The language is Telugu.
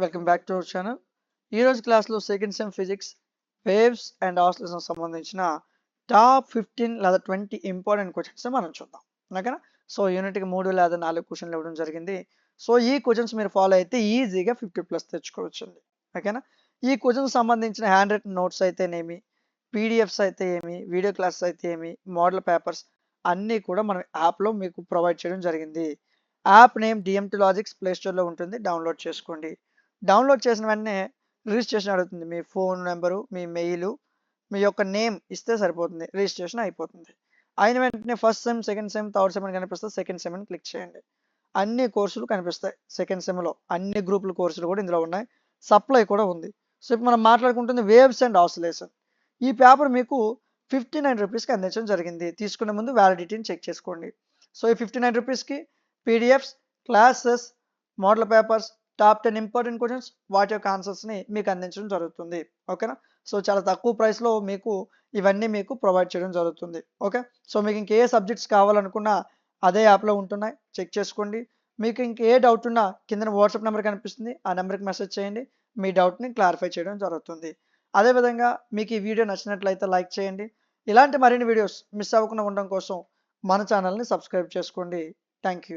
Welcome back to our channel. ఈరోజు క్లాస్లో second sem physics waves and oscillation సంబంధించిన టాప్ 15 లేదా 20 ఇంపార్టెంట్ క్వశ్చన్స్ మనం చూద్దాం. ఓకేనా? సో యూనిట్కి 3 లేదా 4 క్వశ్చన్లు ఇవ్వడం జరిగింది. సో ఈ క్వశ్చన్స్ మీరు ఫాలో అయితే ఈజీగా 50+ తెచ్చుకోవచ్చండి. ఓకేనా? ఈ క్వశ్చన్స్ సంబంధించిన హ్యాండ్ రిటన్ నోట్స్ అయితేనేమి, పీడిఎఫ్స్ అయితే ఏమి, వీడియో క్లాసెస్ అయితే ఏమి, మోడల్ పేపర్స్ అన్నీ కూడా మనం యాప్లో మీకు ప్రొవైడ్ చేయడం జరిగింది. App name DMT logics play స్టోర్లో ఉంటుంది, డౌన్లోడ్ చేసుకోండి. డౌన్లోడ్ చేసిన వెంటనే రిజిస్ట్రేషన్ అడుగుతుంది. మీ ఫోన్ నెంబరు, మీ మెయిల్, మీ యొక్క నేమ్ ఇస్తే సరిపోతుంది, రిజిస్ట్రేషన్ అయిపోతుంది. అయిన వెంటనే first sem, second sem, third sem అని కనిపిస్తే సెకండ్ సెమ్ అని క్లిక్ చేయండి. అన్ని కోర్సులు కనిపిస్తాయి. సెకండ్ సెమ్లో అన్ని గ్రూపుల కోర్సులు కూడా ఇందులో ఉన్నాయి. సప్లై కూడా ఉంది. సో ఇప్పుడు మనం మాట్లాడుకుంటుంది వేవ్స్ అండ్ ఆసిలేషన్. ఈ పేపర్ మీకు 59 రూపీస్కి అందించడం జరిగింది. తీసుకునే ముందు వ్యాలిడిటీని చెక్ చేసుకోండి. సో ఈ 59 రూపీస్కి PDFs, classes, model papers, top 10 important questions, వాటి యొక్క ఆన్సర్స్ని మీకు అందించడం జరుగుతుంది. ఓకేనా? సో చాలా తక్కువ ప్రైస్లో మీకు ఇవన్నీ మీకు ప్రొవైడ్ చేయడం జరుగుతుంది. ఓకే? సో మీకు ఇంకే సబ్జెక్ట్స్ కావాలనుకున్నా అదే యాప్లో ఉంటున్నాయి, చెక్ చేసుకోండి. మీకు ఇంకే డౌట్ ఉన్నా కింద వాట్సాప్ నెంబర్ కనిపిస్తుంది, ఆ నెంబర్కి మెసేజ్ చేయండి, మీ డౌట్ని క్లారిఫై చేయడం జరుగుతుంది. అదేవిధంగా మీకు ఈ వీడియో నచ్చినట్లయితే లైక్ చేయండి. ఇలాంటి మరిన్ని వీడియోస్ మిస్ అవ్వకుండా ఉండడం కోసం మన ఛానల్ని సబ్స్క్రైబ్ చేసుకోండి. Thank you.